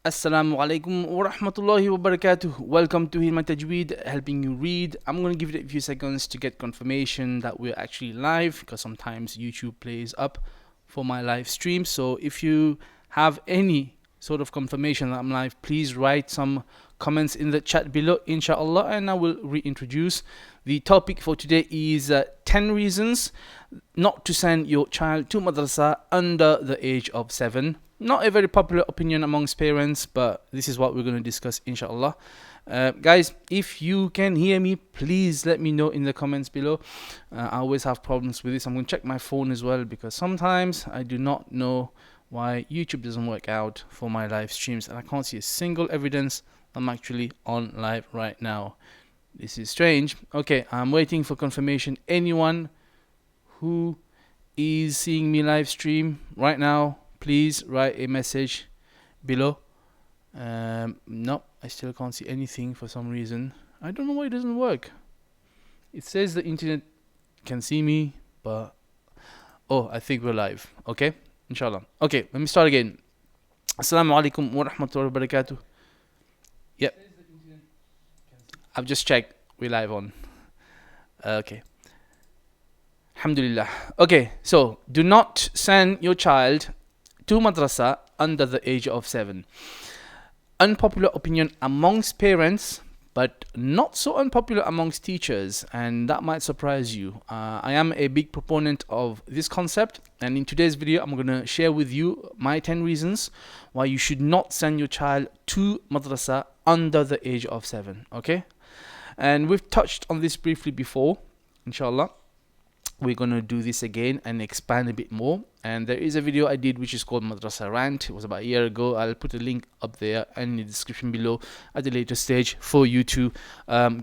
Assalamu alaikum wa rahmatullahi wa barakatuh. Welcome to HealMyTajweed, helping you read. I'm going to give it a few seconds to get confirmation that we're actually live, because sometimes YouTube plays up for my live stream. So if you have any sort of confirmation that I'm live, please write some comments in the chat below, inshallah, and I will reintroduce. The topic for today is 10 reasons not to send your child to madrasa under the age of 7. Not a very popular opinion amongst parents, but this is what we're going to discuss, inshallah. Guys, if you can hear me, please let me know in the comments below. I always have problems with this. I'm going to check my phone as well, because sometimes I do not know why YouTube doesn't work out for my live streams, and I can't see a single evidence I'm actually on live right now. This is strange. Okay, I'm waiting for confirmation. Anyone who is seeing me live stream right now, please write a message below. No, I still can't see anything for some reason. I don't know why it doesn't work. It says the internet can see me, but I think we're live. Okay, inshallah. Okay, let me start again. Assalamu alaikum wa rahmatullahi wa barakatuh. Yep, I've just checked. We're live on. Okay. Alhamdulillah. Okay, so do not send your child to madrasa under the age of 7. Unpopular opinion amongst parents, but not so unpopular amongst teachers, and that might surprise you. I am a big proponent of this concept, and in today's video I'm going to share with you my 10 reasons why you should not send your child to madrasa under the age of 7. Okay, and we've touched on this briefly before. Inshallah, we're going to do this again and expand a bit more. And there is a video I did which is called Madrassah Rant. It was about a year ago. I'll put a link up there and in the description below at a later stage for you to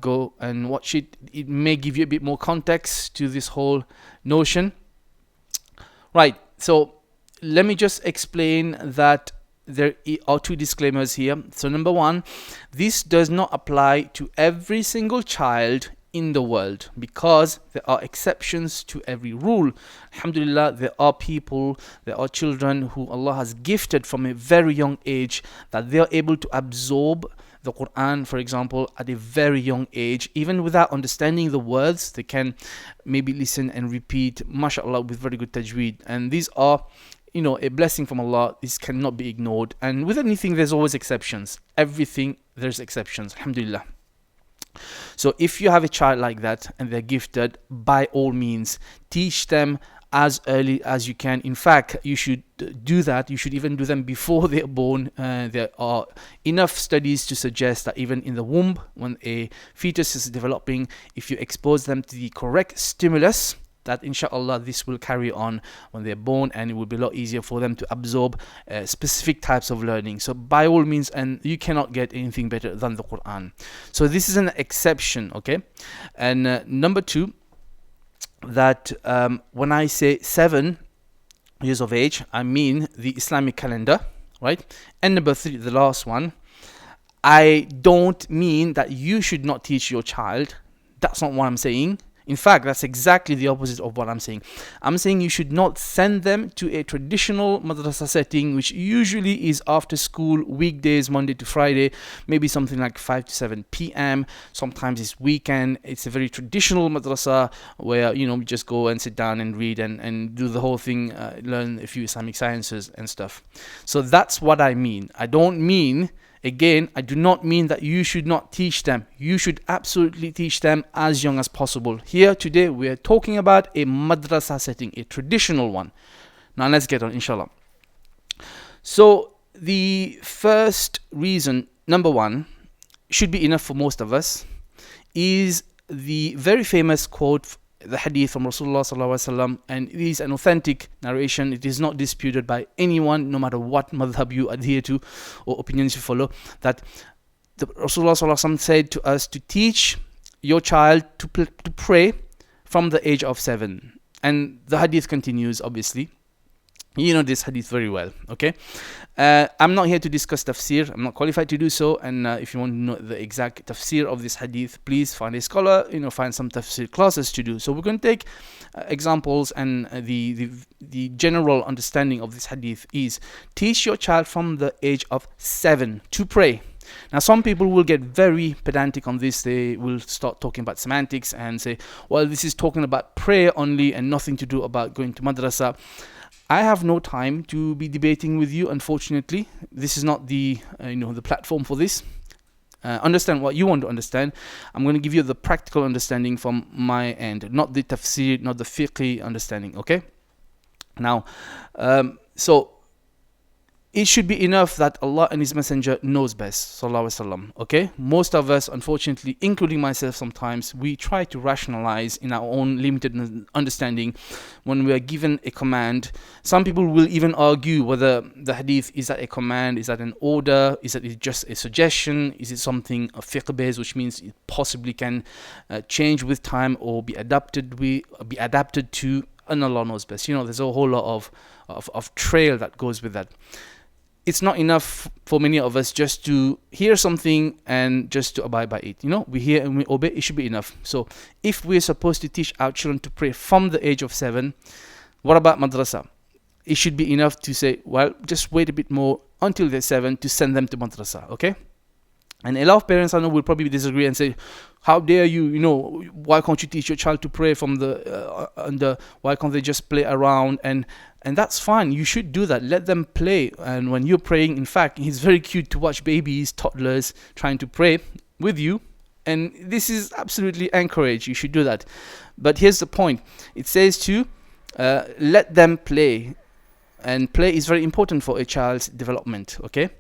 go and watch it. It may give you a bit more context to this whole notion. Right, so let me just explain that there are 2 disclaimers here. So number 1, this does not apply to every single child in the world, because there are exceptions to every rule. Alhamdulillah, there are children who Allah has gifted from a very young age, that they are able to absorb the Quran, for example, at a very young age. Even without understanding the words, they can maybe listen and repeat, mashallah, with very good tajweed. And these are, a blessing from Allah. This cannot be ignored. And with anything, there's always exceptions. Everything, there's exceptions. Alhamdulillah. So if you have a child like that and they're gifted, by all means, teach them as early as you can. In fact, you should do that. You should even do them before they're born. There are enough studies to suggest that even in the womb, when a fetus is developing, if you expose them to the correct stimulus, that inshallah this will carry on when they're born, and it will be a lot easier for them to absorb specific types of learning. So by all means, and you cannot get anything better than the Quran. So this is an exception, okay? And number 2, that when I say 7 years of age, I mean the Islamic calendar, right? And number 3, the last one, I don't mean that you should not teach your child. That's not what I'm saying. In fact, that's exactly the opposite of what I'm saying. I'm saying you should not send them to a traditional madrasa setting, which usually is after school, weekdays, Monday to Friday, maybe something like 5 to 7 p.m. Sometimes it's weekend. It's a very traditional madrasa where, we just go and sit down and read and do the whole thing, learn a few Islamic sciences and stuff. So that's what I mean. I don't mean... Again, I do not mean that you should not teach them. You should absolutely teach them as young as possible. Here today, we are talking about a madrasa setting, a traditional one. Now let's get on, inshallah. So the first reason, number 1, should be enough for most of us, is the very famous quote, the hadith from Rasulullah sallallahu alaihi wasallam, and it is an authentic narration. It is not disputed by anyone, no matter what madhab you adhere to or opinions you follow, that the Rasulullah sallallahu alaihi wasallam said to us to teach your child to pray from the age of 7. And the hadith continues, obviously. You know this hadith very well, okay? I'm not here to discuss tafsir. I'm not qualified to do so. And if you want to know the exact tafsir of this hadith, please find a scholar, find some tafsir classes to do. So we're going to take examples, and the general understanding of this hadith is: teach your child from the age of 7 to pray. Now, some people will get very pedantic on this. They will start talking about semantics and say, well, this is talking about prayer only and nothing to do about going to madrasa. I have no time to be debating with you, unfortunately. This is not the the platform for this. Understand what you want to understand. I'm going to give you the practical understanding from my end, not the tafsir, not the fiqh understanding, okay? Now, so it should be enough that Allah and His Messenger knows best, sallallahu alaihi wasallam, okay? Most of us, unfortunately, including myself sometimes, we try to rationalize in our own limited understanding when we are given a command. Some people will even argue whether the hadith, is that a command, is that an order, is that just a suggestion, is it something fiqh based, which means it possibly can change with time or be adapted to, and Allah knows best. There's a whole lot of trail that goes with that. It's not enough for many of us just to hear something and just to abide by it. We hear and we obey, it should be enough. So if we're supposed to teach our children to pray from the age of 7, what about madrasa? It should be enough to say, well, just wait a bit more until they're 7 to send them to madrasa, okay? And a lot of parents, I know, will probably disagree and say, how dare you, why can't you teach your child to pray from why can't they just play around? And that's fine. You should do that. Let them play. And when you're praying, in fact, it's very cute to watch babies, toddlers trying to pray with you. And this is absolutely encouraged. You should do that. But here's the point. It says to let them play. And play is very important for a child's development, okay?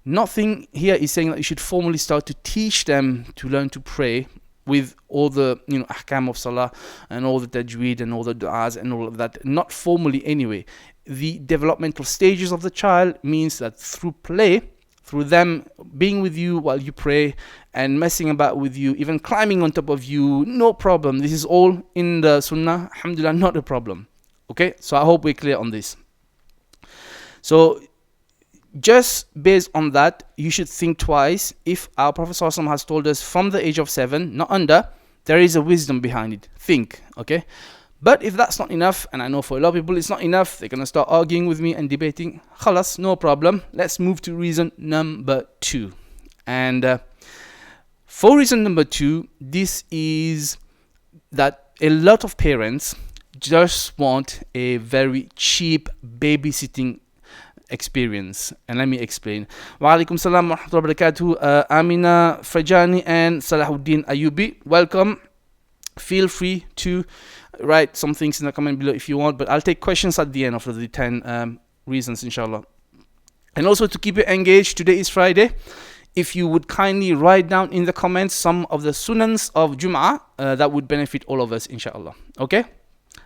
Nothing here is saying that you should formally start to teach them to learn to pray with all the ahkam of salah and all the tajweed and all the du'as and all of that. Not formally anyway. The developmental stages of the child means that through play, through them being with you while you pray and messing about with you, even climbing on top of you, no problem. This is all in the sunnah, alhamdulillah, not a problem. Okay, so I hope we're clear on this. So just based on that, you should think twice. If our Prophet ﷺ has told us from the age of 7, not under, there is a wisdom behind it. Think, okay? But if that's not enough, and I know for a lot of people it's not enough, they're going to start arguing with me and debating. Khalas, no problem. Let's move to reason number 2. And for reason number 2, this is that a lot of parents just want a very cheap babysitting experience. And let me explain. Wa alaikum salam wa rahmatullahi wa barakatuh. Amina Frajani and Salahuddin Ayubi, welcome. Feel free to write some things in the comment below if you want, but I'll take questions at the end of the 10 reasons, inshallah. And also, to keep you engaged, today is Friday. If you would kindly write down in the comments some of the sunans of Jum'ah, that would benefit all of us, inshallah. Okay?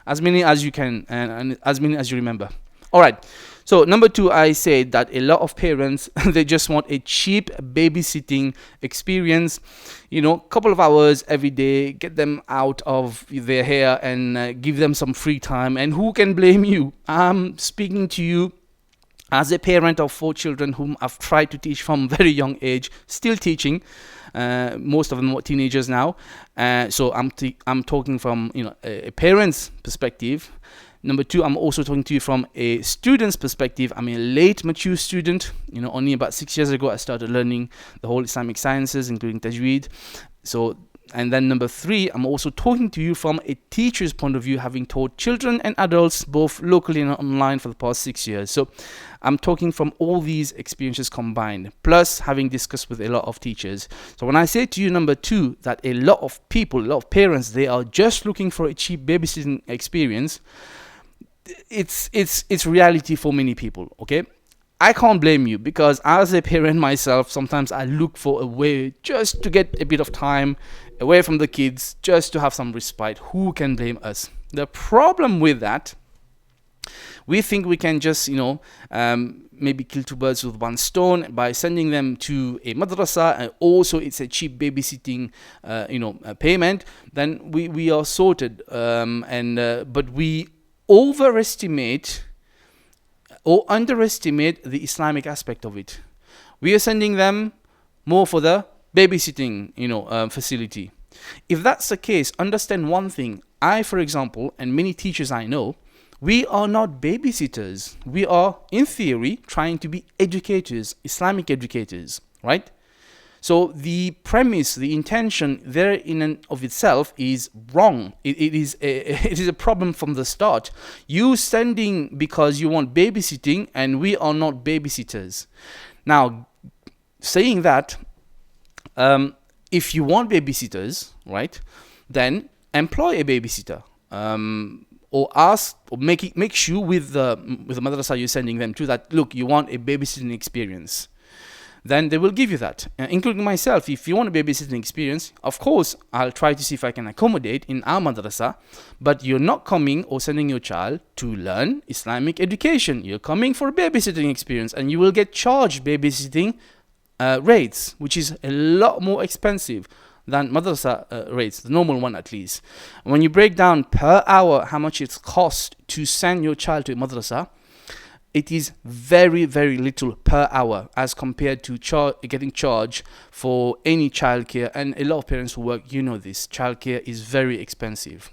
As many as you can, and as many as you remember. Alright, so number 2, I said that a lot of parents, they just want a cheap babysitting experience. Couple of hours every day, get them out of their hair and give them some free time. And who can blame you? I'm speaking to you as a parent of 4 children whom I've tried to teach from very young age, still teaching. Most of them are teenagers now. So I'm talking from a parent's perspective. Number 2, I'm also talking to you from a student's perspective. I'm a late mature student. Only about 6 years ago I started learning the whole Islamic sciences, including Tajweed. So, and then number 3, I'm also talking to you from a teacher's point of view, having taught children and adults both locally and online for the past 6 years. So I'm talking from all these experiences combined, plus having discussed with a lot of teachers. So when I say to you, number 2, that a lot of people, a lot of parents, they are just looking for a cheap babysitting experience, it's reality for many people, okay? I can't blame you, because as a parent myself, sometimes I look for a way just to get a bit of time away from the kids, just to have some respite. Who can blame us? The problem with that, we think we can just, maybe kill 2 birds with 1 stone by sending them to a madrasa, and also it's a cheap babysitting, payment. Then we are sorted, but we overestimate or underestimate the Islamic aspect of it. We are sending them more for the babysitting, facility. If that's the case, understand one thing. I, for example, and many teachers I know, we are not babysitters. We are, in theory, trying to be educators, Islamic educators, right? So the premise, the intention there in and of itself is wrong. It is a problem from the start. You sending because you want babysitting, and we are not babysitters. Now, saying that, if you want babysitters, right, then employ a babysitter, or ask, or make sure with the madrasa you're sending them to that, look, you want a babysitting experience. Then they will give you that, including myself. If you want a babysitting experience, of course, I'll try to see if I can accommodate in our madrasa, but you're not coming or sending your child to learn Islamic education. You're coming for a babysitting experience, and you will get charged babysitting rates, which is a lot more expensive than madrasa rates, the normal one at least. When you break down per hour how much it costs to send your child to a madrasa, it is very, very little per hour as compared to getting charged for any childcare. And a lot of parents who work, this, childcare is very expensive.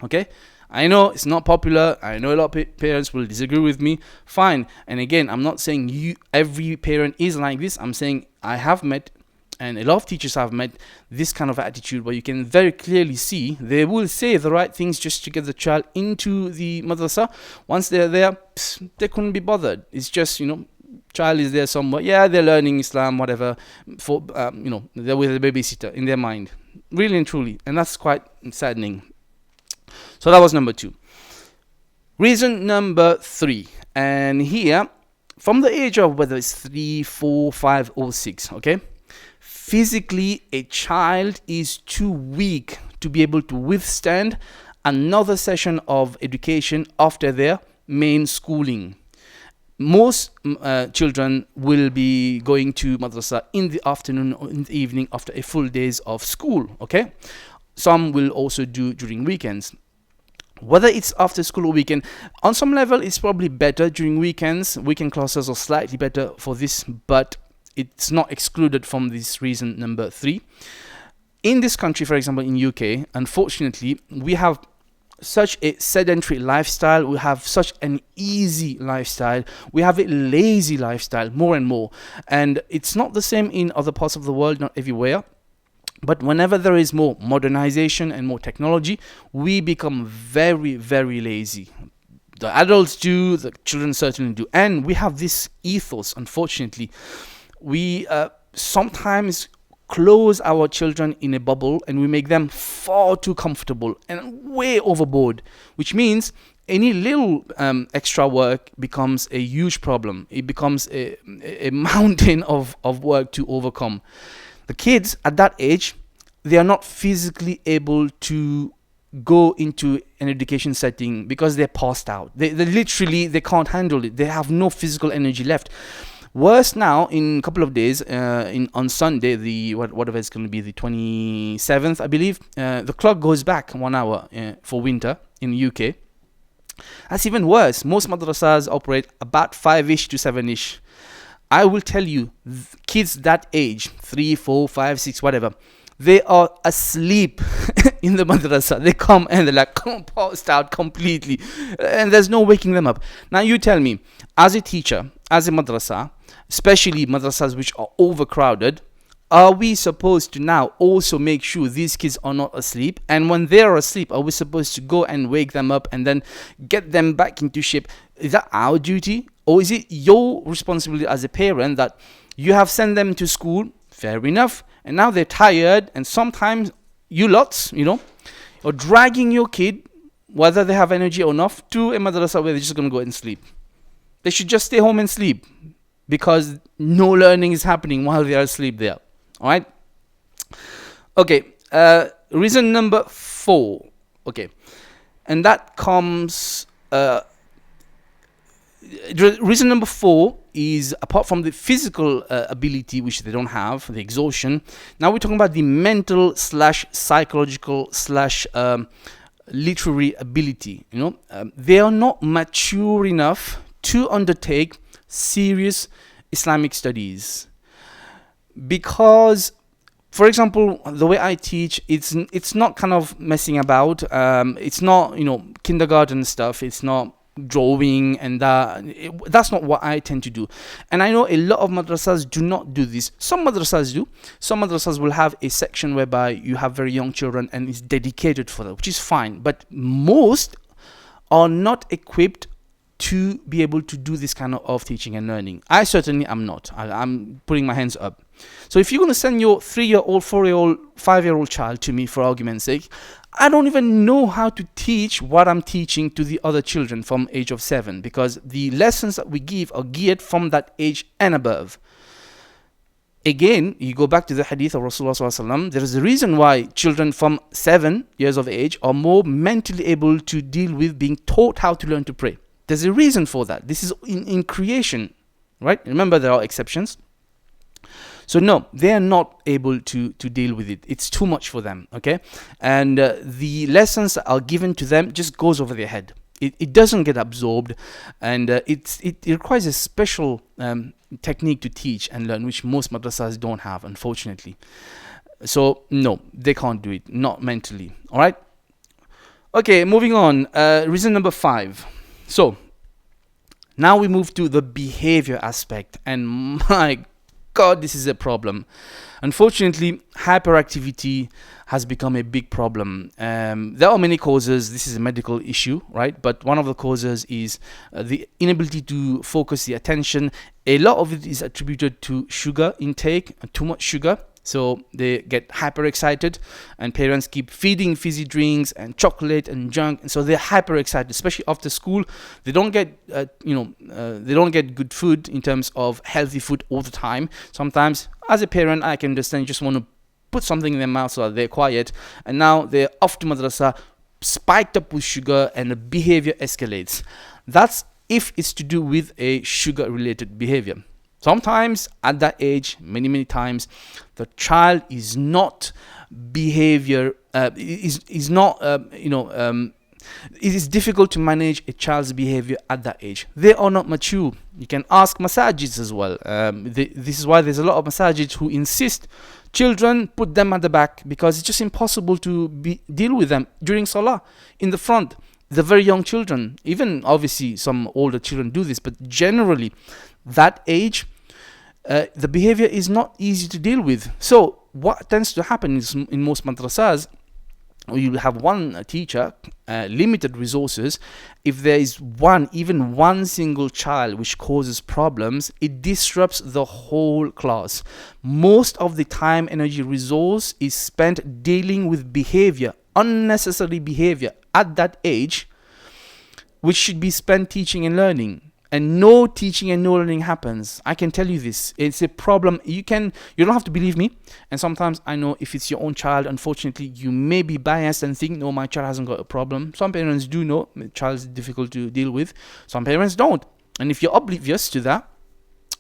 Okay? I know it's not popular. I know a lot of parents will disagree with me. Fine. And again, I'm not saying every parent is like this. I'm saying I have met, and a lot of teachers have met, this kind of attitude where you can very clearly see they will say the right things just to get the child into the madrasa. Once they're there, they couldn't be bothered. It's just, child is there somewhere. Yeah, they're learning Islam, whatever. For they're with a babysitter in their mind, really and truly, and that's quite saddening. So that was number 2. Reason number 3, and here, from the age of whether it's 3, 4, 5, or 6, okay. Physically, a child is too weak to be able to withstand another session of education after their main schooling. Most children will be going to madrasa in the afternoon or in the evening after a full days of school, okay? Some will also do during weekends. Whether it's after school or weekend, on some level, it's probably better during weekends. Weekend classes are slightly better for this, but it's not excluded from this reason number 3. In this country, for example, in UK, unfortunately, we have such a sedentary lifestyle. We have such an easy lifestyle. We have a lazy lifestyle more and more. And it's not the same in other parts of the world, not everywhere. But whenever there is more modernization and more technology, we become very, very lazy. The adults do, the children certainly do. And we have this ethos, unfortunately. We sometimes close our children in a bubble, and we make them far too comfortable and way overboard, which means any little extra work becomes a huge problem. It becomes a mountain of work to overcome. The kids at that age, they are not physically able to go into an education setting because they're passed out. They literally, they can't handle it. They have no physical energy left. Worse now, in a couple of days, on Sunday, whatever it's going to be, the 27th, I believe, the clock goes back 1 hour for winter in the UK. That's even worse. Most madrasas operate about 5-ish to 7-ish. I will tell you, kids that age, 3, 4, 5, 6, whatever, they are asleep in the madrasa. They come and they're like passed out completely, and there's no waking them up. Now you tell me, as a teacher, as a madrasa, especially madrasas which are overcrowded, are we supposed to now also make sure these kids are not asleep? And when they're asleep, are we supposed to go and wake them up and then get them back into shape? Is that our duty? Or is it your responsibility as a parent that you have sent them to school? Fair enough. And now they're tired. And sometimes you lots, are dragging your kid, whether they have energy or not, to a madrasa where they're just going to go and sleep. They should just stay home and sleep, because no learning is happening while they are asleep there. All right? Okay. Reason number 4. Okay. And that comes... reason number 4 is, apart from the physical ability, which they don't have, the exhaustion, now we're talking about the mental / psychological / literary ability. They are not mature enough to undertake serious Islamic studies. Because, for example, the way I teach, it's not kind of messing about. It's not, kindergarten stuff. It's not drawing and that's not what I tend to do. And I know a lot of madrasas do not do this. Some madrasas do. Some madrasas will have a section whereby you have very young children and it's dedicated for that, which is fine. But most are not equipped to be able to do this kind of teaching and learning. I certainly am not. I'm putting my hands up. So if you're going to send your 3-year-old, 4-year-old, 5-year-old child to me, for argument's sake, I don't even know how to teach what I'm teaching to the other children from age of 7, because the lessons that we give are geared from that age and above. Again, you go back to the hadith of Rasulullah sallallahu alaihi wasallam. There is a reason why children from 7 years of age are more mentally able to deal with being taught how to learn to pray. There's a reason for that. This is in creation, right? Remember, there are exceptions. So no, they are not able to deal with it. It's too much for them, okay? And the lessons that are given to them just goes over their head. It doesn't get absorbed, and it requires a special technique to teach and learn, which most madrasas don't have, unfortunately. So no, they can't do it, not mentally, all right? Okay, moving on. Reason number 5. So now we move to the behavior aspect, and my God, this is a problem. Unfortunately, hyperactivity has become a big problem. There are many causes. This is a medical issue, right? But one of the causes is the inability to focus the attention. A lot of it is attributed to sugar intake, too much sugar. So they get hyper excited, and parents keep feeding fizzy drinks and chocolate and junk, and so they're hyper excited, especially after school. They don't get they don't get good food in terms of healthy food all the time. Sometimes, as a parent, I can understand you just want to put something in their mouth so that they're quiet, and now they're off to madrasa, spiked up with sugar, and the behavior escalates. That's if it's to do with a sugar-related behavior. Sometimes at that age, many times, the child is not behavior, is not, it is difficult to manage a child's behavior at that age. They are not mature. You can ask masajids as well. This is why there's a lot of masajids who insist children put them at the back, because it's just impossible to deal with them during salah in the front. The very young children, even obviously some older children do this, but generally that age, the behavior is not easy to deal with. So what tends to happen is, in most madrasas, you have one teacher, limited resources. If there is even one single child which causes problems, it disrupts the whole class. Most of the time, energy, resource is spent dealing with behavior, unnecessary behavior at that age, which should be spent teaching and learning. And no teaching and no learning happens. I can tell you this. It's a problem. You don't have to believe me. And sometimes I know if it's your own child, unfortunately, you may be biased and think, no, my child hasn't got a problem. Some parents do know the child is difficult to deal with. Some parents don't. And if you're oblivious to that,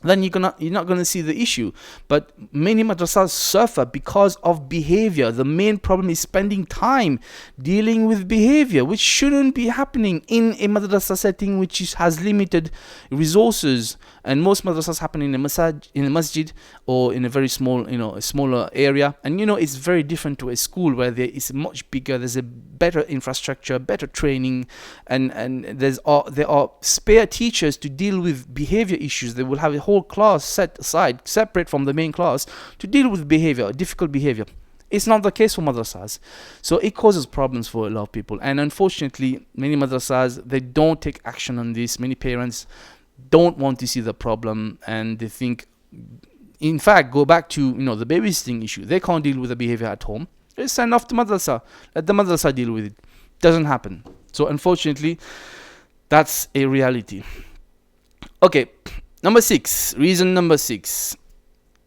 then you're not gonna see the issue. But many madrasas suffer because of behavior. The main problem is spending time dealing with behavior, which shouldn't be happening in a madrasa setting which has limited resources. And most madrasas happen in a masjid or in a very small, a smaller area. And it's very different to a school where there is much bigger. There's a better infrastructure, better training, and there are spare teachers to deal with behavior issues. They will have a whole class set aside, separate from the main class, to deal with behavior, difficult behavior. It's not the case for madrasas. So it causes problems for a lot of people. And unfortunately, many madrasas, they don't take action on this. Many parents don't want to see the problem, and they think, in fact, go back to the babysitting issue. They can't deal with the behavior at home. They send off to madrasa. Let the madrasa deal with it. Doesn't happen. So unfortunately, that's a reality. Okay, reason number 6.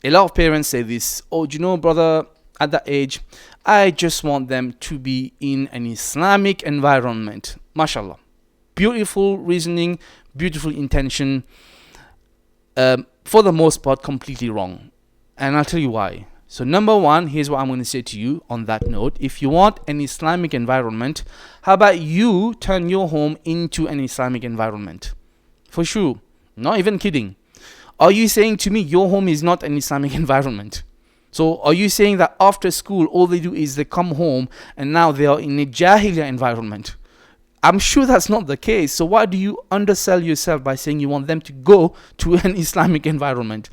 A lot of parents say this: oh, brother, at that age, I just want them to be in an Islamic environment. MashaAllah. Beautiful reasoning, beautiful intention. For the most part, completely wrong. And I'll tell you why. So number 1, here's what I'm going to say to you on that note. If you want an Islamic environment, how about you turn your home into an Islamic environment? For sure. Not even kidding. Are you saying to me your home is not an Islamic environment? So are you saying that after school all they do is they come home and now they are in a Jahiliya environment? I'm sure that's not the case. So why do you undersell yourself by saying you want them to go to an Islamic environment?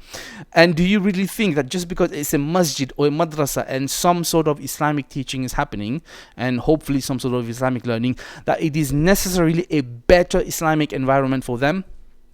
And do you really think that just because it's a masjid or a madrasa and some sort of Islamic teaching is happening, and hopefully some sort of Islamic learning, that it is necessarily a better Islamic environment for them?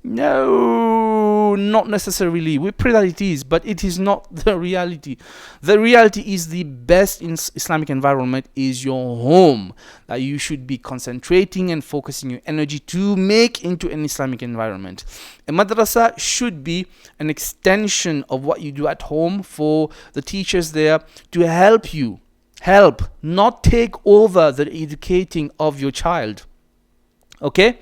No, not necessarily. We pray that it is, but it is not the reality. The reality is the best in Islamic environment is your home, that you should be concentrating and focusing your energy to make into an Islamic environment. A madrasa should be an extension of what you do at home for the teachers there to help you. Help, not take over the educating of your child. Okay?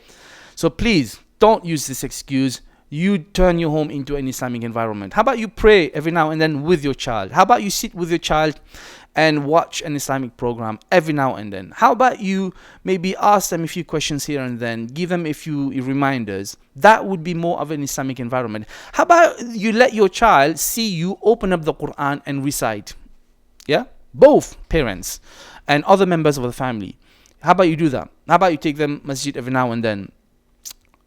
So please, don't use this excuse. You turn your home into an Islamic environment. How about you pray every now and then with your child? How about you sit with your child and watch an Islamic program every now and then? How about you maybe ask them a few questions here and then, give them a few reminders? That would be more of an Islamic environment. How about you let your child see you open up the Quran and recite? Yeah? Both parents and other members of the family. How about you do that? How about you take them masjid every now and then?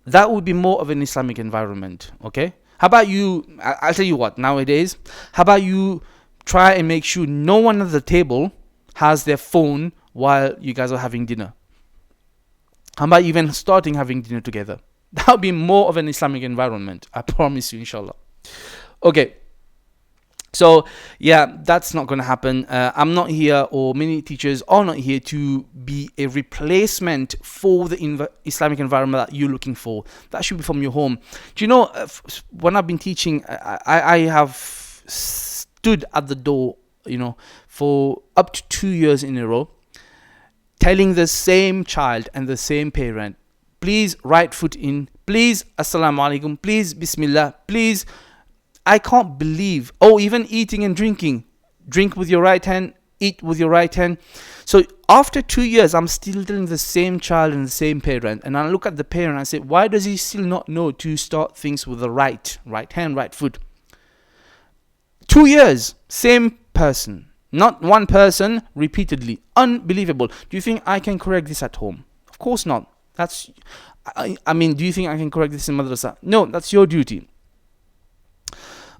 That would be more of an Islamic environment, okay? How about you, I'll tell you what, nowadays, how about you try and make sure no one at the table has their phone while you guys are having dinner? How about even starting having dinner together? That would be more of an Islamic environment, I promise you, inshallah. Okay. So, yeah, that's not going to happen. I'm not here, or many teachers are not here to be a replacement for the Islamic environment that you're looking for. That should be from your home. Do you know, when I've been teaching, I have stood at the door, for up to 2 years in a row, telling the same child and the same parent, please right foot in, please assalamu alaikum, please bismillah, please. I can't believe, even eating and drinking. Drink with your right hand, eat with your right hand. So after 2 years, I'm still telling the same child and the same parent. And I look at the parent and I say, why does he still not know to start things with the right hand, right foot? 2 years, same person. Not one person, repeatedly. Unbelievable. Do you think I can correct this at home? Of course not. I mean, do you think I can correct this in madrasa? No, that's your duty.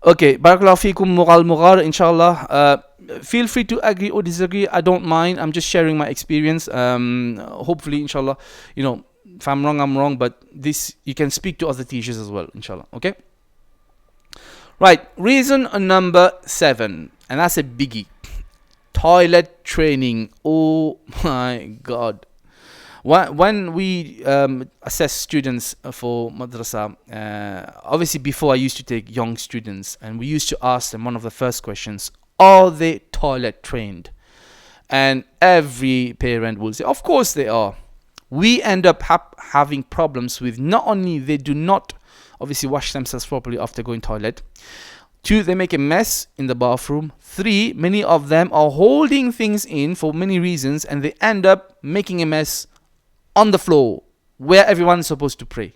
Okay, barakallahu feekum mughal inshallah. Feel free to agree or disagree. I don't mind. I'm just sharing my experience. Hopefully, inshallah, if I'm wrong, I'm wrong. But this, you can speak to other teachers as well, inshallah. Okay? Right, reason number 7. And that's a biggie. Toilet training. Oh my God. When we assess students for madrasa, obviously before I used to take young students, and we used to ask them one of the first questions, are they toilet trained? And every parent will say, of course they are. We end up having problems with not only they do not obviously wash themselves properly after going toilet, 2, they make a mess in the bathroom. 3, many of them are holding things in for many reasons, and they end up making a mess on the floor where everyone is supposed to pray.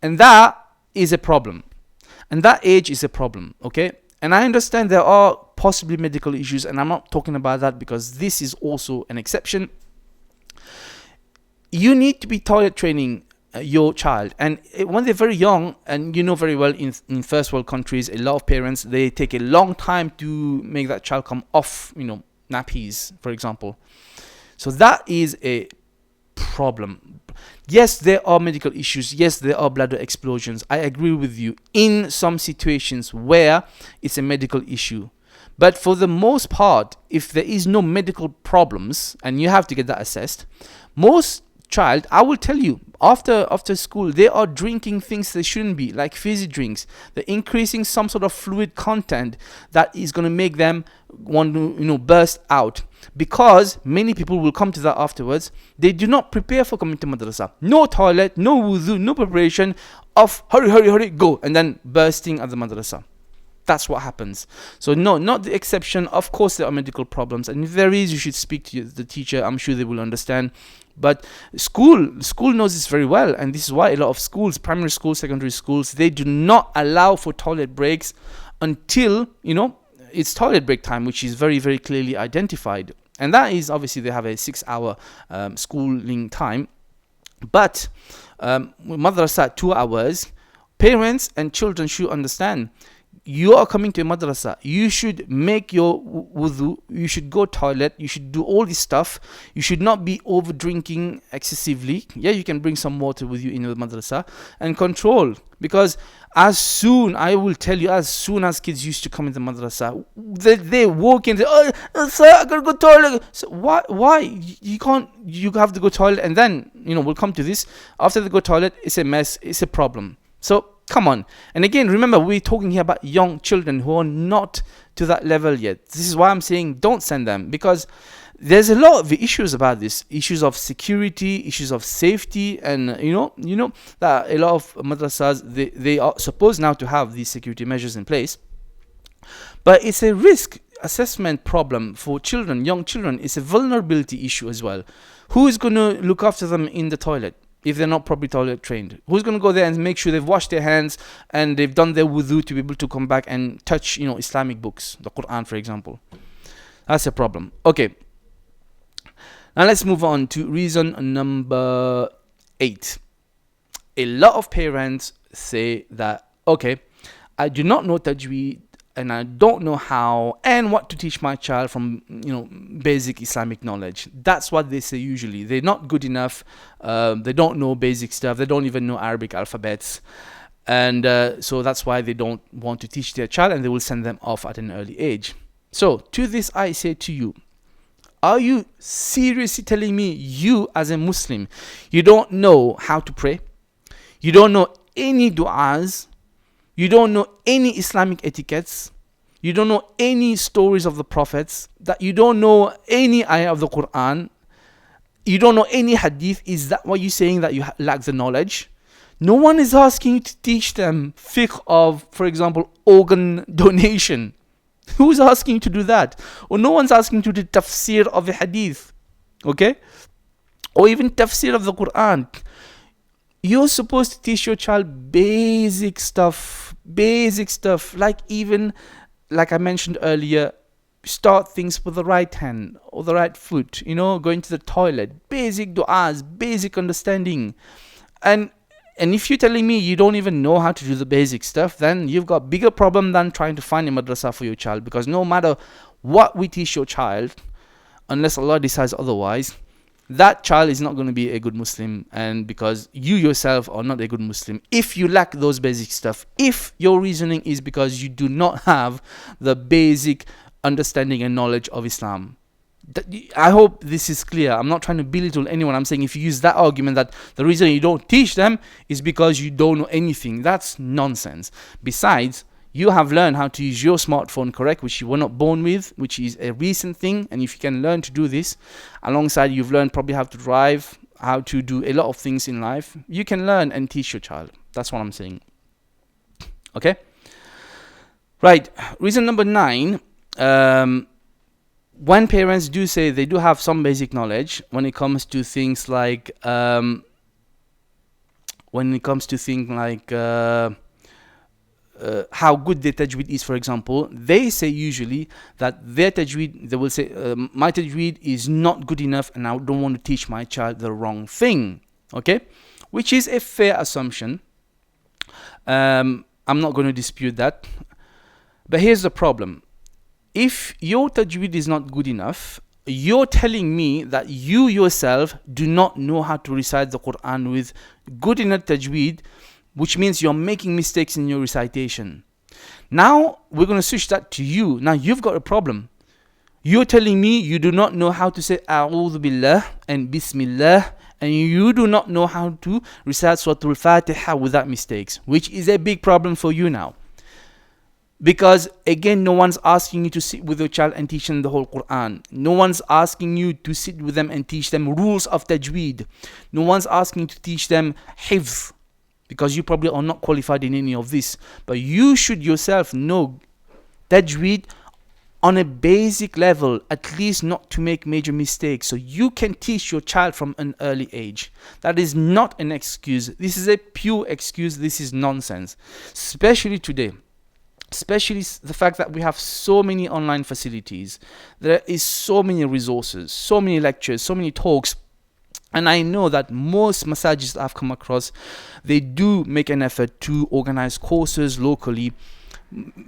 And that is a problem. And that age is a problem, okay? And I understand there are possibly medical issues, and I'm not talking about that because this is also an exception. You need to be toilet training your child. And when they're very young, and very well in first world countries, a lot of parents, they take a long time to make that child come off, nappies, for example. So that is a problem. Yes, there are medical issues. Yes, there are bladder explosions. I agree with you in some situations where it's a medical issue. But for the most part, if there is no medical problems, and you have to get that assessed, most child, I will tell you, after school, they are drinking things they shouldn't be, like fizzy drinks. They're increasing some sort of fluid content that is going to make them want to, burst out. Because many people will come to that afterwards. They do not prepare for coming to madrasa. No toilet, no wudu, no preparation of hurry, go, and then bursting at the madrasa. That's what happens. So no, not the exception. Of course, there are medical problems, and if there is, you should speak to the teacher. I'm sure they will understand. But school knows this very well, and this is why a lot of schools, primary schools, secondary schools, they do not allow for toilet breaks until it's toilet break time, which is very, very clearly identified. And that is obviously they have a 6-hour schooling time, but madrasa 2 hours. Parents and children should understand. You are coming to a madrasa. You should make your wudu. You should go toilet. You should do all this stuff. You should not be over drinking excessively. Yeah, you can bring some water with you in the madrasa and control. Because as soon as kids used to come in the madrasa, they walk in. Oh, sir, I gotta go toilet. So why you can't? You have to go toilet, and then we'll come to this. After they go toilet, it's a mess. It's a problem. So come on. And again, remember, we're talking here about young children who are not to that level yet. This is why I'm saying don't send them, because there's a lot of issues about this, issues of security, issues of safety, and you know that a lot of madrasas, they are supposed now to have these security measures in place, but it's a risk assessment problem for children, young children. It's a vulnerability issue as well. Who is going to look after them in the toilet if they're not properly toilet trained? Who's going to go there and make sure they've washed their hands and they've done their wudu to be able to come back and touch Islamic books, the Quran, for example? That's a problem. Okay, now let's move on to reason number 8. A lot of parents say that, okay, I do not know Tajweed and I don't know how and what to teach my child from basic Islamic knowledge. That's what they say usually. They're not good enough. They don't know basic stuff. They don't even know Arabic alphabets, and so that's why they don't want to teach their child, and they will send them off at an early age. So to this I say to you, are you seriously telling me, you as a Muslim, you don't know how to pray? You don't know any du'as? You don't know any Islamic etiquettes? You don't know any stories of the prophets? That you don't know any ayah of the Quran? You don't know any hadith? Is that what you're saying, that you lack the knowledge? No one is asking you to teach them fiqh of, for example, organ donation. Who's asking you to do that? Or no one's asking you to do tafsir of a hadith. Okay? Or even tafsir of the Quran. You're supposed to teach your child basic stuff, like I mentioned earlier, start things with the right hand or the right foot, going to the toilet, basic du'as, basic understanding. And if you're telling me you don't even know how to do the basic stuff, then you've got a bigger problem than trying to find a madrasa for your child, because no matter what we teach your child, unless Allah decides otherwise, that child is not going to be a good Muslim, and because you yourself are not a good Muslim if you lack those basic stuff. If your reasoning is because you do not have the basic understanding and knowledge of Islam. I hope this is clear. I'm not trying to belittle anyone. I'm saying if you use that argument that the reason you don't teach them is because you don't know anything, that's nonsense. Besides, you have learned how to use your smartphone correct, which you were not born with, which is a recent thing. And if you can learn to do this, alongside you've learned probably how to drive, how to do a lot of things in life, you can learn and teach your child. That's what I'm saying. Okay? Right. Reason number 9. When parents do say they do have some basic knowledge when it comes to things like how good their tajweed is, for example, they say usually that their tajweed, they will say, my tajweed is not good enough and I don't want to teach my child the wrong thing. Okay? Which is a fair assumption. I'm not going to dispute that. But here's the problem. If your tajweed is not good enough, you're telling me that you yourself do not know how to recite the Quran with good enough tajweed, which means you're making mistakes in your recitation. Now, we're going to switch that to you. Now, you've got a problem. You're telling me you do not know how to say A'udhu Billah and Bismillah, and you do not know how to recite Surah Al-Fatiha without mistakes, which is a big problem for you now. Because, again, no one's asking you to sit with your child and teach them the whole Quran. No one's asking you to sit with them and teach them rules of tajweed. No one's asking you to teach them hifz, because you probably are not qualified in any of this. But you should yourself know Tajweed on a basic level, at least not to make major mistakes, so you can teach your child from an early age. That is not an excuse. This is a pure excuse. This is nonsense, especially today. Especially the fact that we have so many online facilities, there is so many resources, so many lectures, so many talks. And I know that most massages I've come across, they do make an effort to organize courses locally.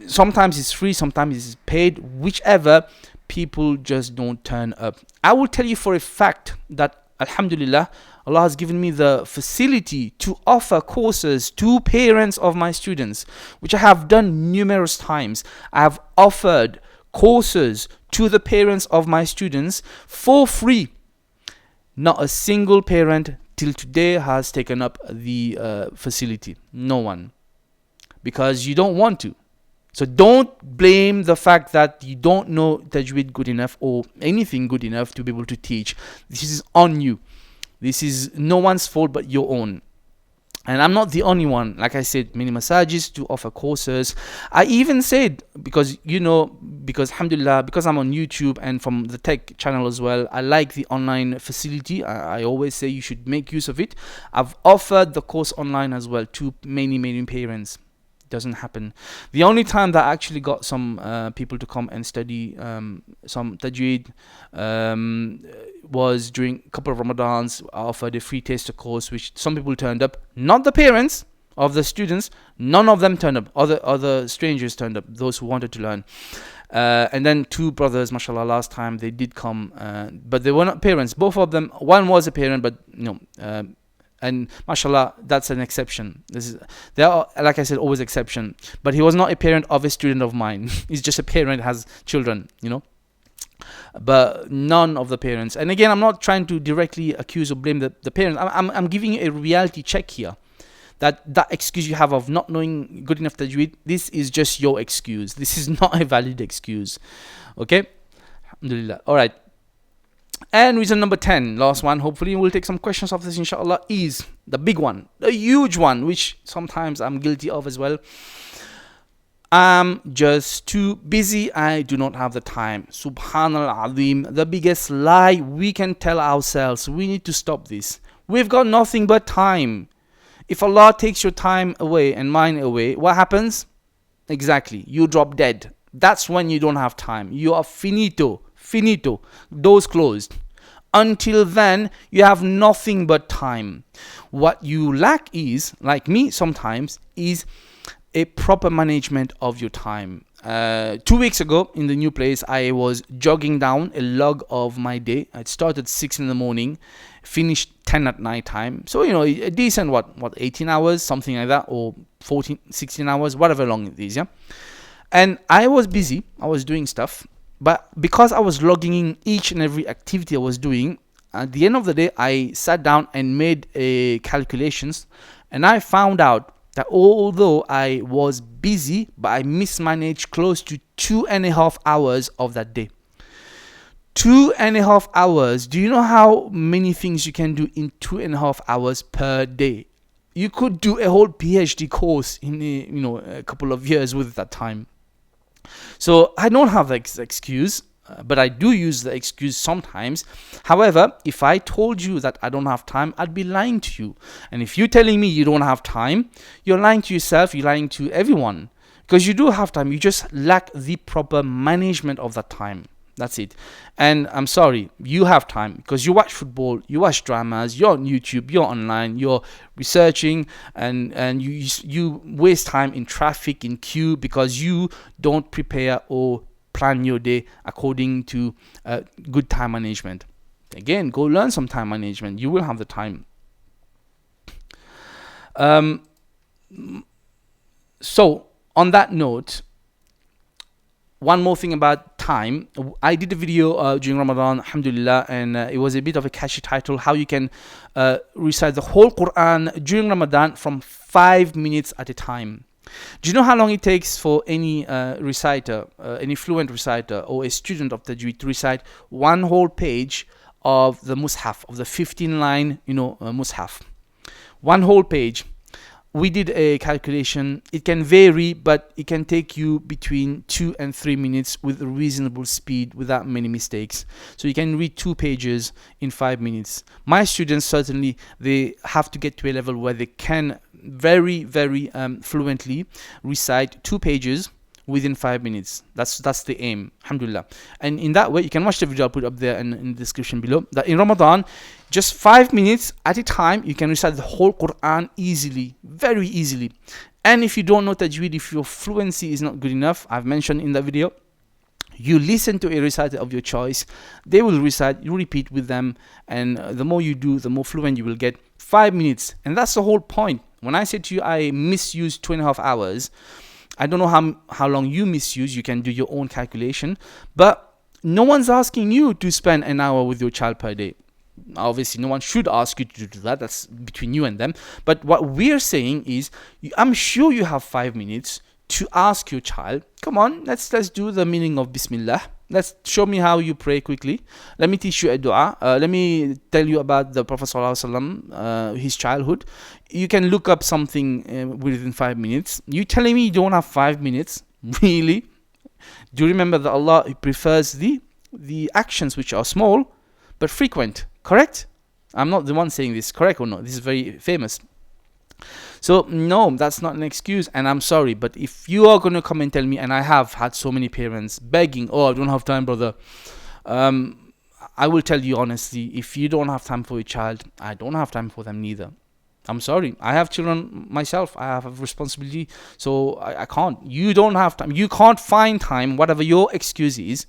Sometimes it's free, sometimes it's paid, whichever. People just don't turn up. I will tell you for a fact that alhamdulillah, Allah has given me the facility to offer courses to parents of my students, which I have done numerous times. I have offered courses to the parents of my students for free. Not a single parent till today has taken up the facility. No one. Because you don't want to. So don't blame the fact that you don't know Tajweed good enough or anything good enough to be able to teach. This is on you. This is no one's fault but your own. And I'm not the only one. Like I said, many massages to offer courses. I even said, because alhamdulillah, because I'm on YouTube and from the tech channel as well, I like the online facility. I always say you should make use of it. I've offered the course online as well to many parents. Doesn't happen. The only time that I actually got some people to come and study some Tajweed was during a couple of Ramadans. I offered a free taster course, which some people turned up. Not the parents of the students. None of them turned up. Other strangers turned up. Those who wanted to learn. And then two brothers, mashallah, last time they did come, but they were not parents. Both of them. One was a parent, but and mashallah, that's an exception. There are, like I said, always exception. But he was not a parent of a student of mine. He's just a parent, has children, But none of the parents. And again, I'm not trying to directly accuse or blame the parents. I'm giving you a reality check here. That excuse you have of not knowing good enough Tajweed, this is just your excuse. This is not a valid excuse. Okay? Alhamdulillah. All right. And reason number 10, last one, hopefully we'll take some questions of this inshallah, is the big one, the huge one, which sometimes I'm guilty of as well. I'm just too busy. I do not have the time. Subhanallah Azim, the biggest lie we can tell ourselves. We need to stop this. We've got nothing but time. If Allah takes your time away and mine away, what happens? Exactly, you drop dead. That's when you don't have time. You are finito. Doors closed. Until then, you have nothing but time. What you lack is, like me sometimes, is a proper management of your time. 2 weeks ago in the new place, I was jogging down a log of my day. I started 6 in the morning, finished 10 at night time. So, a decent, 18 hours, something like that, or 14, 16 hours, whatever long it is, yeah? And I was busy. I was doing stuff. But because I was logging in each and every activity I was doing, at the end of the day, I sat down and made calculations, and I found out that although I was busy, but I mismanaged close to 2.5 hours of that day. 2.5 hours. Do you know how many things you can do in 2.5 hours per day? You could do a whole PhD course in a couple of years with that time. So I don't have the excuse, but I do use the excuse sometimes. However, if I told you that I don't have time, I'd be lying to you. And if you're telling me you don't have time, you're lying to yourself, you're lying to everyone. Because you do have time, you just lack the proper management of that time. That's it. And I'm sorry, you have time because you watch football, you watch dramas, you're on YouTube, you're online, you're researching, and you waste time in traffic, in queue, because you don't prepare or plan your day according to good time management. Again, go learn some time management. You will have the time. So on that note, one more thing about time. I did a video during Ramadan, alhamdulillah, and it was a bit of a catchy title, how you can recite the whole Quran during Ramadan from 5 minutes at a time. Do you know how long it takes for any reciter, any fluent reciter or a student of Tajweed to recite one whole page of the Mus'haf, of the 15-line, Mus'haf? One whole page. we did a calculation. It can vary, but it can take you between 2 and 3 minutes with a reasonable speed without many mistakes. So you can read 2 pages in 5 minutes. My students, certainly, they have to get to a level where they can very, very fluently recite 2 pages within 5 minutes. That's the aim, alhamdulillah. And in that way, you can watch the video I'll put up there in the description below, that in Ramadan, just 5 minutes at a time, you can recite the whole Quran easily, very easily. And if you don't know Tajweed, if your fluency is not good enough, I've mentioned in that video, you listen to a reciter of your choice. They will recite, you repeat with them, and the more you do, the more fluent you will get. 5 minutes, and that's the whole point. When I say to you, I misused 2.5 hours, I don't know how long you misuse. You can do your own calculation, but no one's asking you to spend an hour with your child per day. Obviously, no one should ask you to do that. That's between you and them. But what we're saying is, I'm sure you have 5 minutes to ask your child, come on, let's do the meaning of Bismillah. Let's show me how you pray quickly. Let me teach you a dua. Let me tell you about the Prophet ﷺ, his childhood. You can look up something within 5 minutes. You telling me you don't have 5 minutes? Really? Do you remember that Allah prefers the actions which are small but frequent? Correct? I'm not the one saying this. Correct or not? This is very famous. So no, that's not an excuse, and I'm sorry, but if you are going to come and tell me, and I have had so many parents begging, oh, I don't have time, brother, I will tell you honestly, if you don't have time for your child, I don't have time for them neither. I'm sorry, I have children myself, I have a responsibility, so I can't. You don't have time, you can't find time, whatever your excuse is.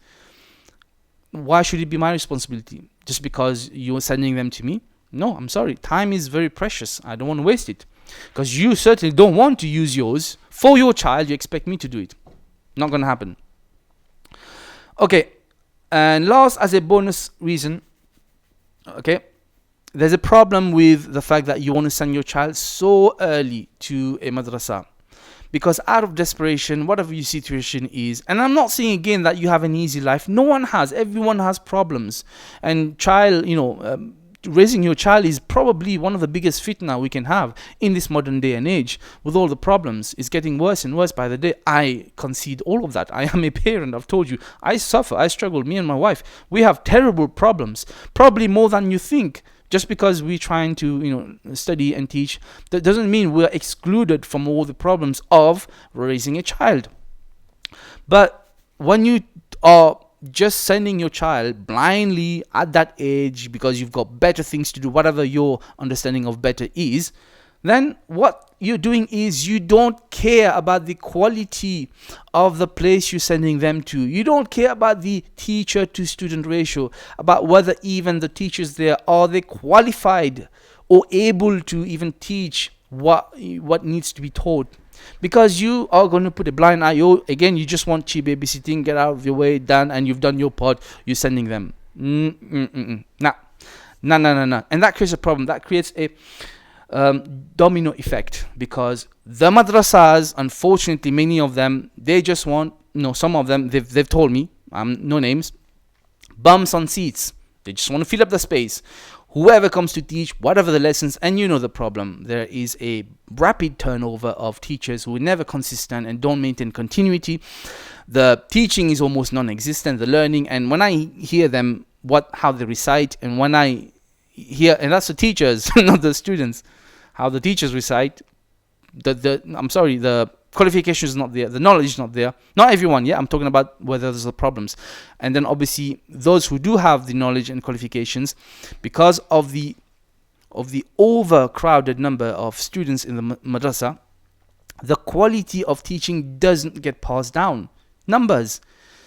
Why should it be my responsibility just because you're sending them to me? No, I'm sorry, time is very precious. I don't want to waste it. Because you certainly don't want to use yours for your child. You expect me to do it. Not going to happen. Okay. And last, as a bonus reason, okay, there's a problem with the fact that you want to send your child so early to a madrasah. Because out of desperation, whatever your situation is, and I'm not saying again that you have an easy life. No one has. Everyone has problems. And child, raising your child is probably one of the biggest fitna we can have in this modern day and age. With all the problems, it's getting worse and worse by the day. I concede all of that. I am a parent. I've told you, I suffer, I struggle. Me and my wife, we have terrible problems, probably more than you think. Just because we're trying to study and teach, that doesn't mean we're excluded from all the problems of raising a child. But when you are just sending your child blindly at that age because you've got better things to do, whatever your understanding of better is, then what you're doing is you don't care about the quality of the place you're sending them to. You don't care about the teacher to student ratio, about whether even the teachers there, are they qualified or able to even teach what needs to be taught. Because you are going to put a blind eye. You just want cheap babysitting, get out of your way, done, and you've done your part. You're sending them. Nah. And that creates a problem. That creates a domino effect, because the madrasas, unfortunately, many of them, they just want, some of them, they've told me, no names, bums on seats. They just want to fill up the space. Whoever comes to teach, whatever the lessons, and the problem, there is a rapid turnover of teachers who are never consistent and don't maintain continuity. The teaching is almost non-existent, the learning, and when I hear them, how they recite, and when I hear, and that's the teachers, not the students, how the teachers recite, the qualification is not there, the knowledge is not there. Not everyone, I'm talking about whether there's problems. And then obviously those who do have the knowledge and qualifications, because of the overcrowded number of students in the madrasa, the quality of teaching doesn't get passed down. Numbers.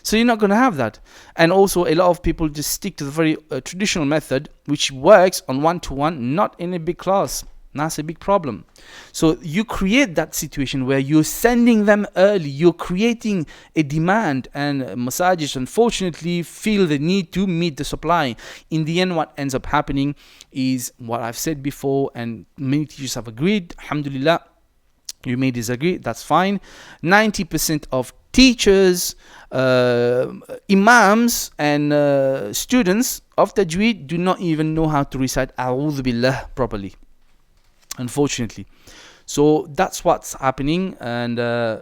So you're not going to have that. And also a lot of people just stick to the very traditional method, which works on one-to-one, not in a big class. That's a big problem. So you create that situation where you're sending them early, you're creating a demand, and masajids unfortunately feel the need to meet the supply. In the end, what ends up happening is what I've said before, and many teachers have agreed. Alhamdulillah, you may disagree, that's fine. 90% of teachers, imams, and students of Tajweed do not even know how to recite A'udhu Billah properly. Unfortunately. So that's what's happening, and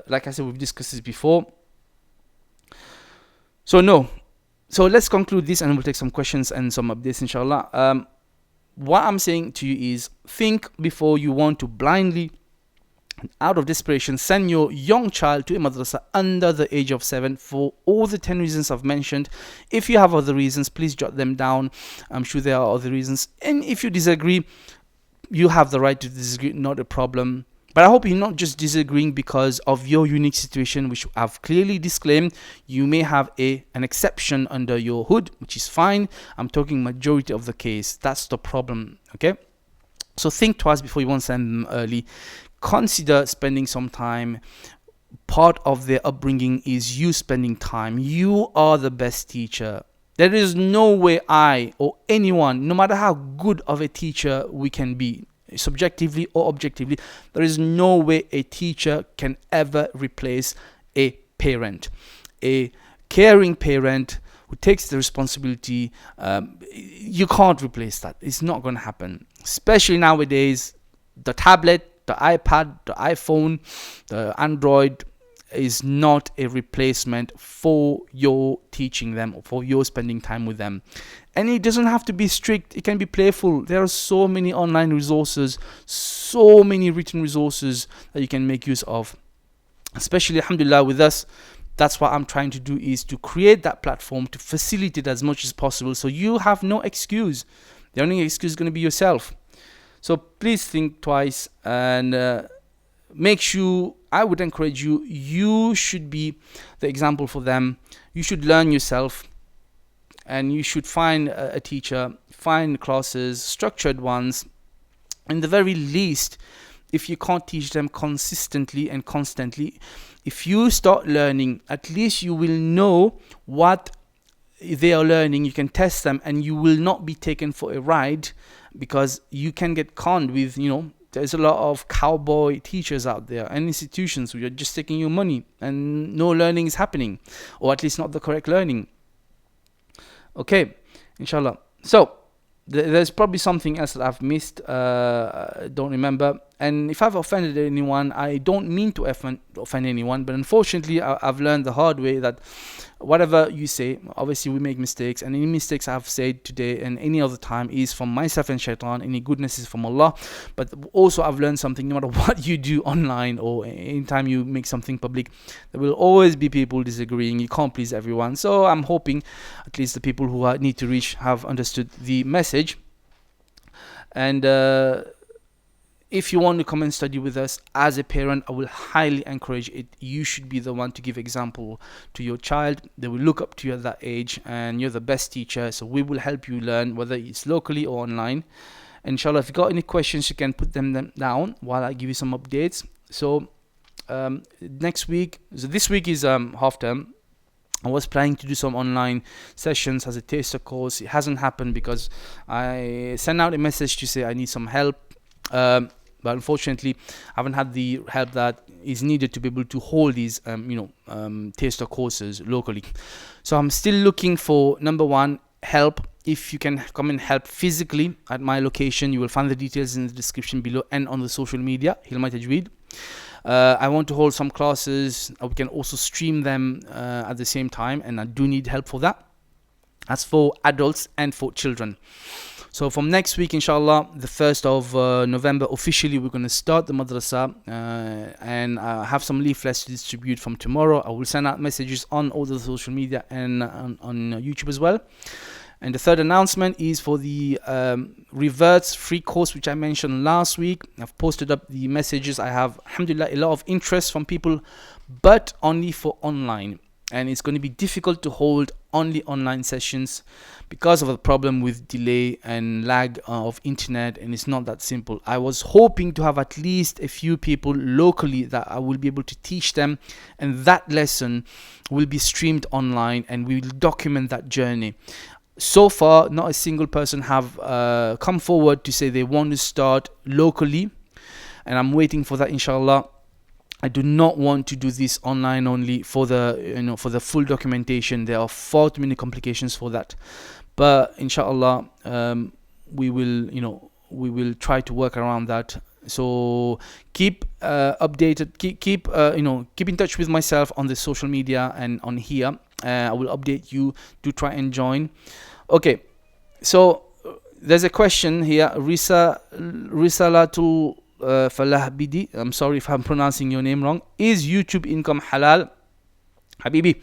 like I said, we've discussed this before. So let's conclude this, and we'll take some questions and some updates, inshallah. What I'm saying to you is, think before you want to blindly, out of desperation, send your young child to a madrasa under the age of 7 for all the 10 reasons I've mentioned. If you have other reasons, please jot them down. I'm sure there are other reasons, and if you disagree, you have the right to disagree, not a problem. But I hope you're not just disagreeing because of your unique situation, which I've clearly disclaimed. You may have an exception under your hood, which is fine. I'm talking majority of the case. That's the problem, okay? So think twice before you want to send them early. Consider spending some time. Part of their upbringing is you spending time. You are the best teacher. There is no way I or anyone, no matter how good of a teacher we can be, subjectively or objectively, there is no way a teacher can ever replace a parent. A caring parent who takes the responsibility, you can't replace that. It's not going to happen. Especially nowadays, the tablet, the iPad, the iPhone, the Android is not a replacement for your teaching them or for your spending time with them. And it doesn't have to be strict. It can be playful. There are so many online resources, so many written resources that you can make use of. Especially, alhamdulillah, with us, that's what I'm trying to do, is to create that platform to facilitate as much as possible, so you have no excuse. The only excuse is going to be yourself. So please think twice, and make sure, I would encourage you, you should be the example for them. You should learn yourself, and you should find a teacher, find classes, structured ones. In the very least, if you can't teach them consistently and constantly, if you start learning, at least you will know what they are learning. You can test them, and you will not be taken for a ride, because you can get conned with, there's a lot of cowboy teachers out there and institutions who are just taking your money and no learning is happening, or at least not the correct learning. Okay, inshallah. So there's probably something else that I've missed, don't remember. And if I've offended anyone, I don't mean to offend anyone, but unfortunately I've learned the hard way that whatever you say, obviously we make mistakes, and any mistakes I've said today and any other time is from myself and shaitan. Any goodness is from Allah. But also I've learned something: no matter what you do online or anytime you make something public, there will always be people disagreeing. You can't please everyone. So I'm hoping at least the people who need to reach have understood the message. And if you want to come and study with us as a parent, I will highly encourage it. You should be the one to give example to your child. They will look up to you at that age, and you're the best teacher. So we will help you learn, whether it's locally or online. Inshallah, if you got any questions, you can put them down while I give you some updates. So this week is half term. I was planning to do some online sessions as a taster course. It hasn't happened because I sent out a message to say I need some help. But unfortunately, I haven't had the help that is needed to be able to hold these, taster courses locally. So I'm still looking for, number one, help. If you can come and help physically at my location, you will find the details in the description below and on the social media, HealMyTajweed. I want to hold some classes. We can also stream them at the same time, and I do need help for that. That's for adults and for children. So from next week, inshallah, the 1st of November, officially we're going to start the madrasa, and I have some leaflets to distribute from tomorrow. I will send out messages on all the social media and on YouTube as well. And the third announcement is for the Reverts free course, which I mentioned last week. I've posted up the messages. I have, alhamdulillah, a lot of interest from people, but only for online. And it's going to be difficult to hold only online sessions because of the problem with delay and lag of internet, and it's not that simple. I was hoping to have at least a few people locally that I will be able to teach them, and that lesson will be streamed online, and we will document that journey. So far, not a single person have come forward to say they want to start locally, and I'm waiting for that, inshallah. I do not want to do this online only for the for the full documentation. There are far too many complications for that. But inshallah, we will try to work around that So keep updated, keep in touch with myself on the social media and on here. I will update you to try and join. Okay, so there's a question here. Risalatul Falah Bidi. I'm sorry if I'm pronouncing your name wrong. Is YouTube income halal? Habibi,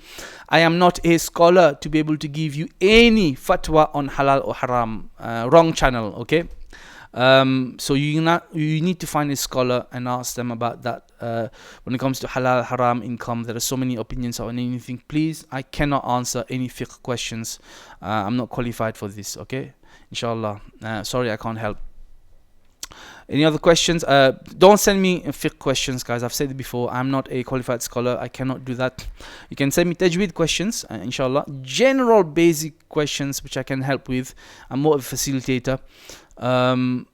I am not a scholar to be able to give you any fatwa on halal or haram. Wrong channel, okay? So you need to find a scholar and ask them about that. When it comes to halal, haram income, there are so many opinions on anything. Please, I cannot answer any fiqh questions. I'm not qualified for this, okay? Inshallah. Sorry, I can't help. Any other questions? Don't send me fiqh questions, guys. I've said it before. I'm not a qualified scholar. I cannot do that. You can send me tajweed questions, inshallah. General basic questions, which I can help with. I'm more of a facilitator. But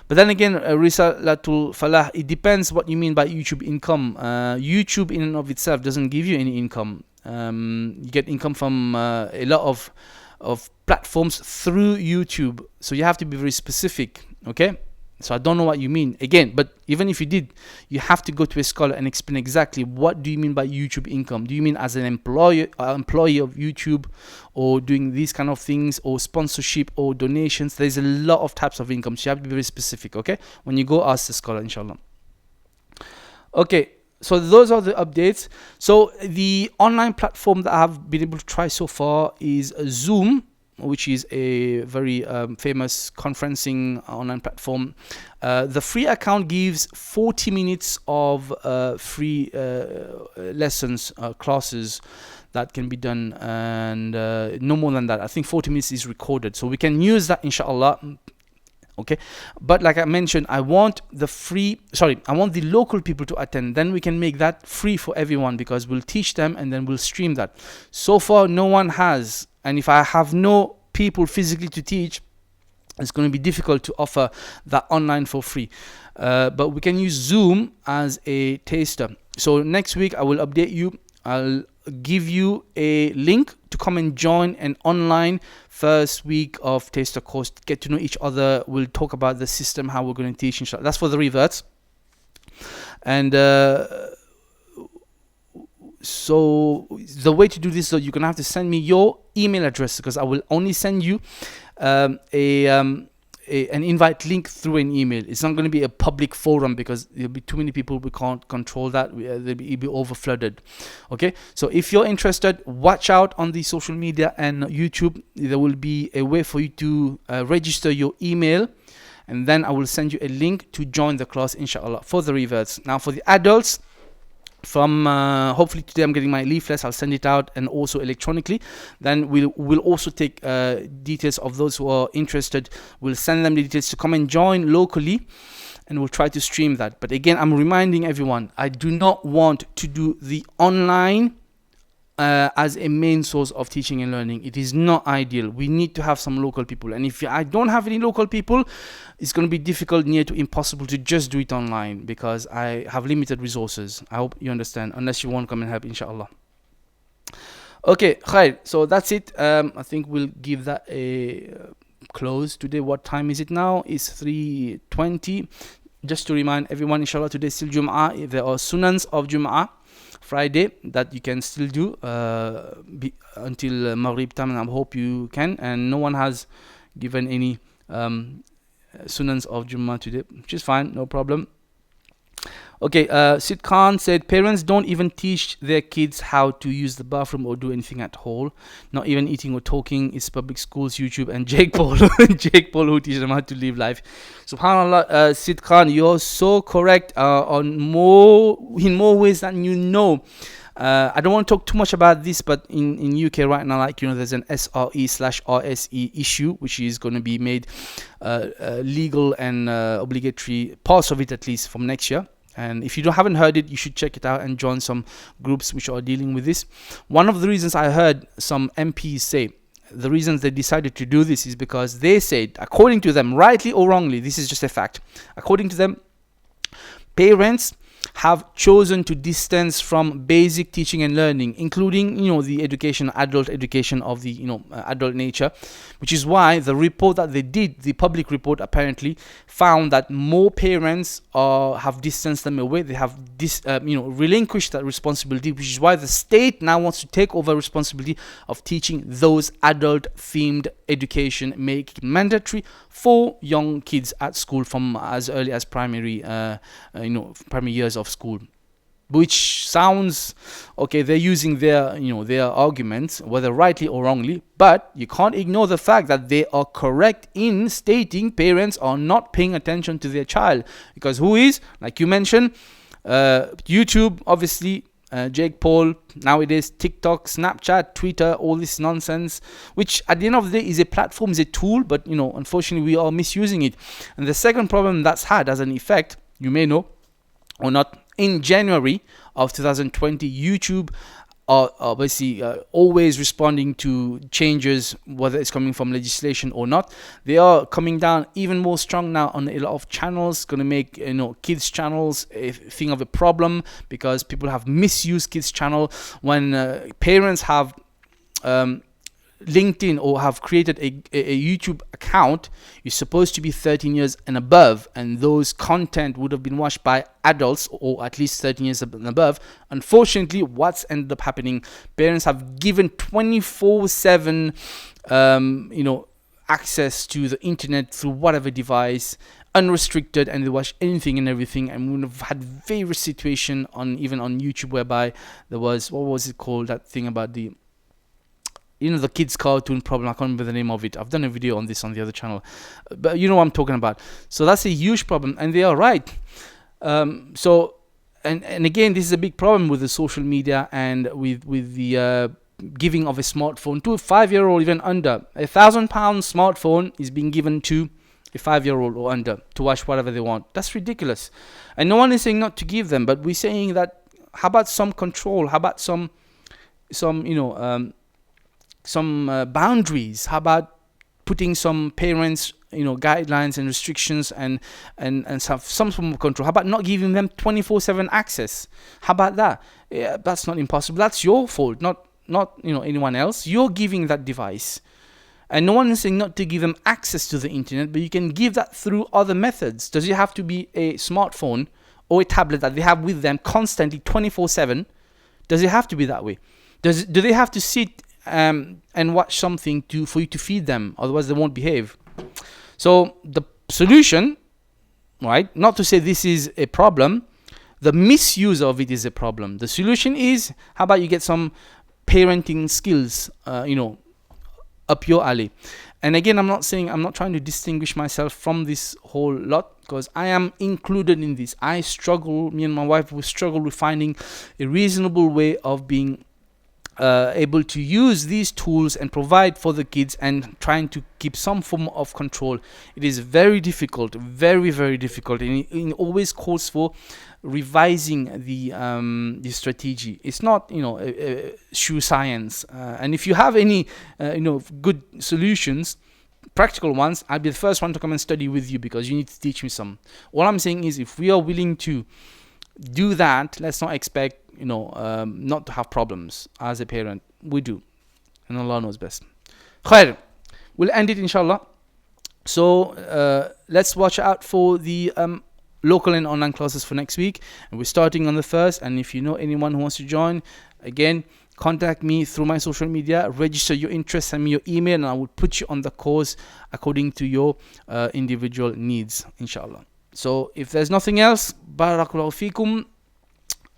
then again, Risalatul Falah, it depends what you mean by YouTube income. YouTube in and of itself doesn't give you any income. You get income from a lot of platforms through YouTube. So you have to be very specific, okay? So I don't know what you mean. Again, but even if you did, you have to go to a scholar and explain exactly what do you mean by YouTube income. Do you mean as an employee of YouTube, or doing these kind of things, or sponsorship, or donations? There's a lot of types of income, so you have to be very specific, okay? When you go ask the scholar, inshallah. Okay, so those are the updates. So the online platform that I have been able to try so far is Zoom, which is a very famous conferencing online platform. The free account gives 40 minutes of free lessons, classes that can be done, and no more than that. I think 40 minutes is recorded, so we can use that, inshallah. Okay, but like I mentioned, I want the local people to attend. Then we can make that free for everyone, because we'll teach them and then we'll stream that. So far, no one has. And if I have no people physically to teach, it's going to be difficult to offer that online for free. But we can use Zoom as a taster. So next week I will update you. I'll give you a link to come and join an online first week of taster course. Get to know each other. We'll talk about the system, how we're going to teach, inshallah. That's for the reverts. And so the way to do this, so you're gonna have to send me your email address, because I will only send you an invite link through an email. It's not going to be a public forum, because there'll be too many people. We can't control that. It'll be over flooded. Okay, so if you're interested, watch out on the social media and YouTube. There will be a way for you to register your email, and then I will send you a link to join the class, inshallah, for the reverts. Now for the adults, from hopefully today I'm getting my leaflets. I'll send it out, and also electronically. Then we'll also take details of those who are interested. We'll send them the details to come and join locally, and we'll try to stream that. But again, I'm reminding everyone, I do not want to do the online as a main source of teaching and learning. It is not ideal. We need to have some local people, and if I don't have any local people, it's going to be difficult, near to impossible, to just do it online, because I have limited resources. I hope you understand, unless you want to come and help, inshallah. Okay, khair. So that's it. I think we'll give that a close today. What time is it now? It's 3:20. Just to remind everyone, inshallah, today is still Jum'ah. There are sunans of Jum'ah Friday that you can still do until Maghrib time, and I hope you can. And no one has given any sunans of Jummah today, which is fine, no problem. Okay, Sid Khan said parents don't even teach their kids how to use the bathroom or do anything at all, not even eating or talking. It's public schools, YouTube, and Jake Paul who teach them how to live life. Subhanallah, Sid Khan, you're so correct in more ways than you know. I don't want to talk too much about this, but in UK right now, like, there's an SRE/RSE issue, which is going to be made legal and obligatory, parts of it at least, from next year. And if you haven't heard it, you should check it out and join some groups which are dealing with this. One of the reasons I heard some MPs say, the reasons they decided to do this is because they said, according to them, rightly or wrongly, this is just a fact, according to them, parents have chosen to distance from basic teaching and learning, including, the adult education of the, adult nature, which is why the report that they did, the public report, apparently found that more parents have distanced them away. They have relinquished that responsibility, which is why the state now wants to take over responsibility of teaching those adult themed education, make it mandatory for young kids at school from as early as primary years of school. Which sounds okay. They're using their arguments, whether rightly or wrongly, but you can't ignore the fact that they are correct in stating parents are not paying attention to their child, because who is, like you mentioned, YouTube, obviously, Jake Paul, nowadays TikTok, Snapchat, Twitter, all this nonsense, which at the end of the day is a platform, is a tool, but unfortunately we are misusing it. And the second problem that's had as an effect, you may know or not, in January of 2020, YouTube are obviously always responding to changes, whether it's coming from legislation or not. They are coming down even more strong now on a lot of channels, going to make kids channels a thing of a problem, because people have misused kids channel. When parents have LinkedIn or have created a YouTube account, you're supposed to be 13 years and above, and those content would have been watched by adults or at least 13 years and above. Unfortunately, what's ended up happening, parents have given 24/7 access to the internet through whatever device, unrestricted, and they watch anything and everything. And we have had various situation even on YouTube whereby there was, what was it called, that thing about the the kids cartoon problem. I can't remember the name of it. I've done a video on this on the other channel, but you know what I'm talking about. So that's a huge problem, and they are right. So again, this is a big problem with the social media and with the giving of a smartphone to a 5-year-old, even under. £1,000 smartphone is being given to a 5-year-old or under to watch whatever they want. That's ridiculous. And no one is saying not to give them, but we're saying that how about some control? How about some boundaries? How about putting some parents guidelines and restrictions and some form of control? How about not giving them 24/7 access? How about that? Yeah, that's not impossible. That's your fault, not anyone else. You're giving that device, and no one is saying not to give them access to the internet, but you can give that through other methods. Does it have to be a smartphone or a tablet that they have with them constantly 24/7? Does it have to be that way? Do they have to sit and watch something for you to feed them? Otherwise they won't behave. So the solution, right, not to say this is a problem, the misuse of it is a problem. The solution is, how about you get some parenting skills up your alley. And again, I'm not trying to distinguish myself from this whole lot, because I am included in this. Me and my wife, we struggle with finding a reasonable way of being able to use these tools and provide for the kids, and trying to keep some form of control. It is very difficult, very, very difficult, and it always calls for revising the strategy. It's not shoe science, and if you have any good solutions, practical ones, I'll be the first one to come and study with you, because you need to teach me some. All I'm saying is, if we are willing to do that, let's not expect not to have problems as a parent. We do, and Allah knows best. Khair, we'll end it inshallah. So let's watch out for the local and online classes for next week, and we're starting on the 1st. And if you know anyone who wants to join, again, contact me through my social media, register your interest, send me your email, and I will put you on the course according to your individual needs, inshallah. So if there's nothing else, barakallahu feekum.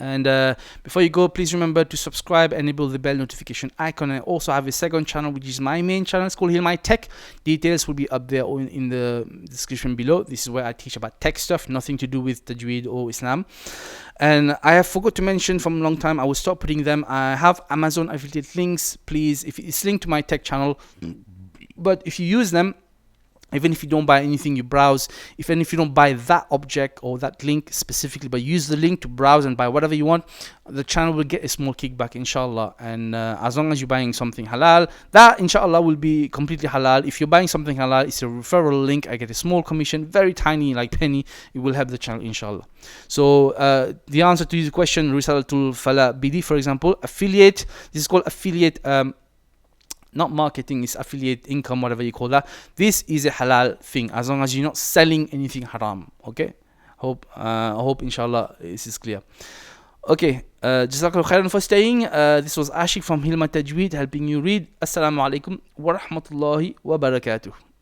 And before you go, please remember to subscribe, enable the bell notification icon. I also have a second channel, which is my main channel. It's called HealMyTech. Details will be up there or in the description below. This is where I teach about tech stuff, nothing to do with Tajweed or Islam. And I have forgot to mention from a long time, I will stop putting them. I have Amazon affiliate links. Please, if it's linked to my tech channel, but if you use them, Even if you don't buy anything, you browse. Even if you don't buy that object or that link specifically, but use the link to browse and buy whatever you want, the channel will get a small kickback, inshallah. And as long as you're buying something halal, that inshallah will be completely halal. If you're buying something halal, it's a referral link. I get a small commission, very tiny, like penny. It will help the channel, inshallah. So the answer to this question, Risalatul Fala BD, for example, affiliate. This is called affiliate. Not marketing, is affiliate income, whatever you call that. This is a halal thing as long as you're not selling anything haram. Okay, I hope inshallah this is clear. Okay, jazakallah khairan for staying. This was Ashik from HealMyTajweed, helping you read. Assalamu alaikum wa rahmatullahi wa barakatuh.